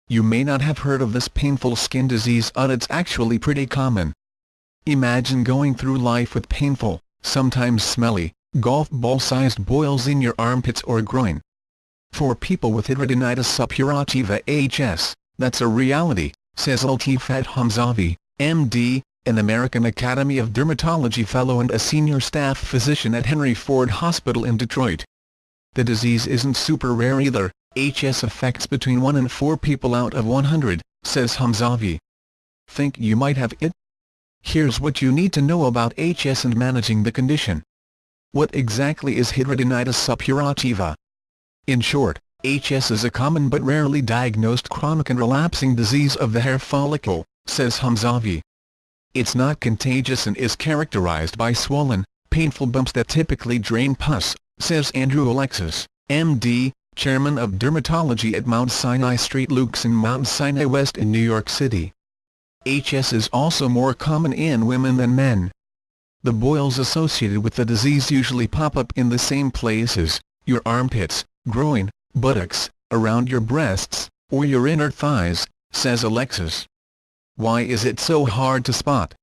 You may not have heard of this painful skin disease, but it's actually pretty common. Imagine going through life with painful, sometimes smelly, golf ball-sized boils in your armpits or groin. For people with hidradenitis suppurativa (HS), that's a reality, says Latifat Hamzavi, MD, an American Academy of Dermatology Fellow and a senior staff physician at Henry Ford Hospital in Detroit. The disease isn't super rare either. HS affects between 1 and 4 people out of 100, says Hamzavi. Think you might have it? Here's what you need to know about HS and managing the condition. What exactly is hidradenitis suppurativa? In short, HS is a common but rarely diagnosed chronic and relapsing disease of the hair follicle, says Hamzavi. It's not contagious and is characterized by swollen, painful bumps that typically drain pus, says Andrew Alexis, MD, chairman of dermatology at Mount Sinai St. Luke's in Mount Sinai West in New York City. HS is also more common in women than men. The boils associated with the disease usually pop up in the same places: your armpits, groin, buttocks, around your breasts, or your inner thighs, says Alexis. Why is it so hard to spot?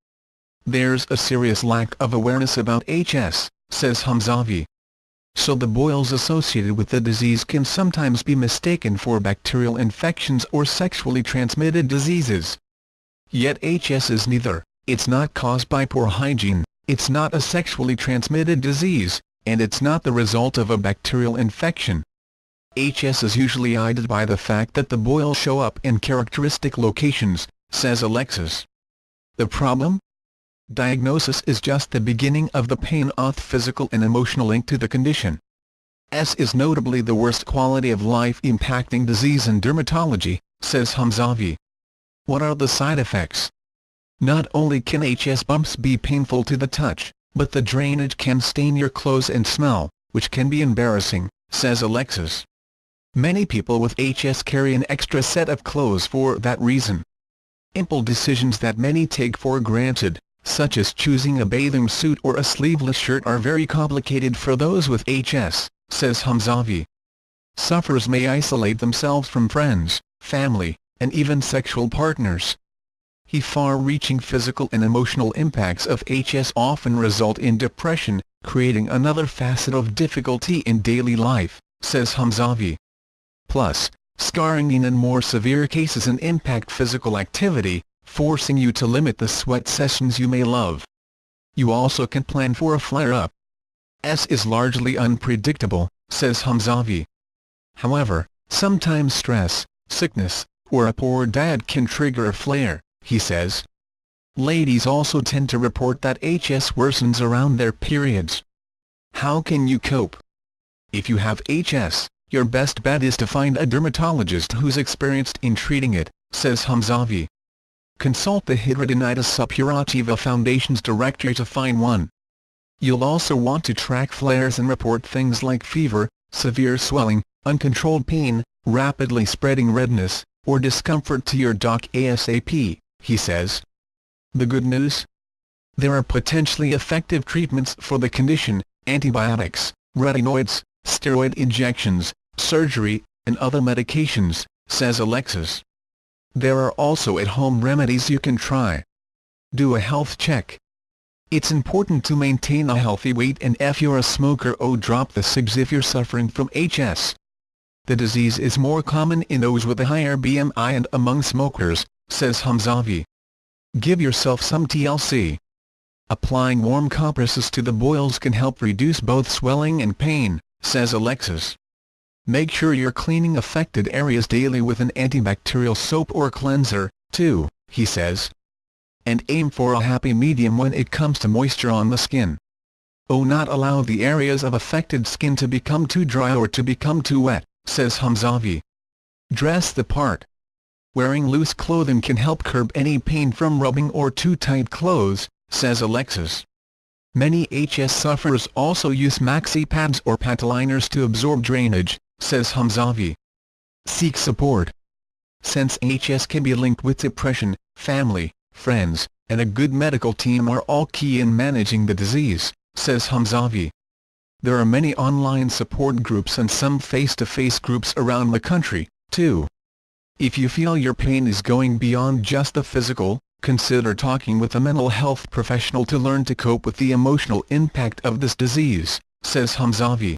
There's a serious lack of awareness about HS, says Hamzavi. So the boils associated with the disease can sometimes be mistaken for bacterial infections or sexually transmitted diseases. Yet HS is neither. It's not caused by poor hygiene, it's not a sexually transmitted disease, and it's not the result of a bacterial infection. HS is usually aided by the fact that the boils show up in characteristic locations, says Alexis. The problem? Diagnosis is just the beginning of the pain. Physical and emotional link to the condition. S is notably the worst quality of life impacting disease in dermatology, says Hamzavi. What are the side effects? Not only can HS bumps be painful to the touch, but the drainage can stain your clothes and smell, which can be embarrassing, says Alexis. Many people with HS carry an extra set of clothes for that reason. Simple decisions that many take for granted, such as choosing a bathing suit or a sleeveless shirt, are very complicated for those with HS, says Hamzavi. Sufferers may isolate themselves from friends, family, and even sexual partners. Far-reaching physical and emotional impacts of HS often result in depression, creating another facet of difficulty in daily life, says Hamzavi. Plus, scarring in more severe cases can impact physical activity, forcing you to limit the sweat sessions you may love. You also can plan for a flare-up. S is largely unpredictable, says Hamzavi. However, sometimes stress, sickness, or a poor diet can trigger a flare, he says. Ladies also tend to report that HS worsens around their periods. How can you cope? If you have HS, your best bet is to find a dermatologist who's experienced in treating it, says Hamzavi. Consult the Hidradenitis Suppurativa Foundation's directory to find one. You'll also want to track flares and report things like fever, severe swelling, uncontrolled pain, rapidly spreading redness, or discomfort to your doc ASAP, he says. The good news? There are potentially effective treatments for the condition: antibiotics, retinoids, steroid injections, surgery, and other medications, says Alexis. There are also at-home remedies you can try. Do a health check. It's important to maintain a healthy weight, and if you're a smoker, drop the cigs if you're suffering from HS. The disease is more common in those with a higher BMI and among smokers, says Hamzavi. Give yourself some TLC. Applying warm compresses to the boils can help reduce both swelling and pain, says Alexis. Make sure you're cleaning affected areas daily with an antibacterial soap or cleanser, too, he says. And aim for a happy medium when it comes to moisture on the skin. Not allow the areas of affected skin to become too dry or to become too wet, says Hamzavi. Dress the part. Wearing loose clothing can help curb any pain from rubbing or too tight clothes, says Alexis. Many HS sufferers also use maxi pads or pataliners to absorb drainage, says Hamzavi. Seek support. Since HS can be linked with depression, family, friends, and a good medical team are all key in managing the disease, says Hamzavi. There are many online support groups and some face-to-face groups around the country, too. If you feel your pain is going beyond just the physical, consider talking with a mental health professional to learn to cope with the emotional impact of this disease, says Hamzavi.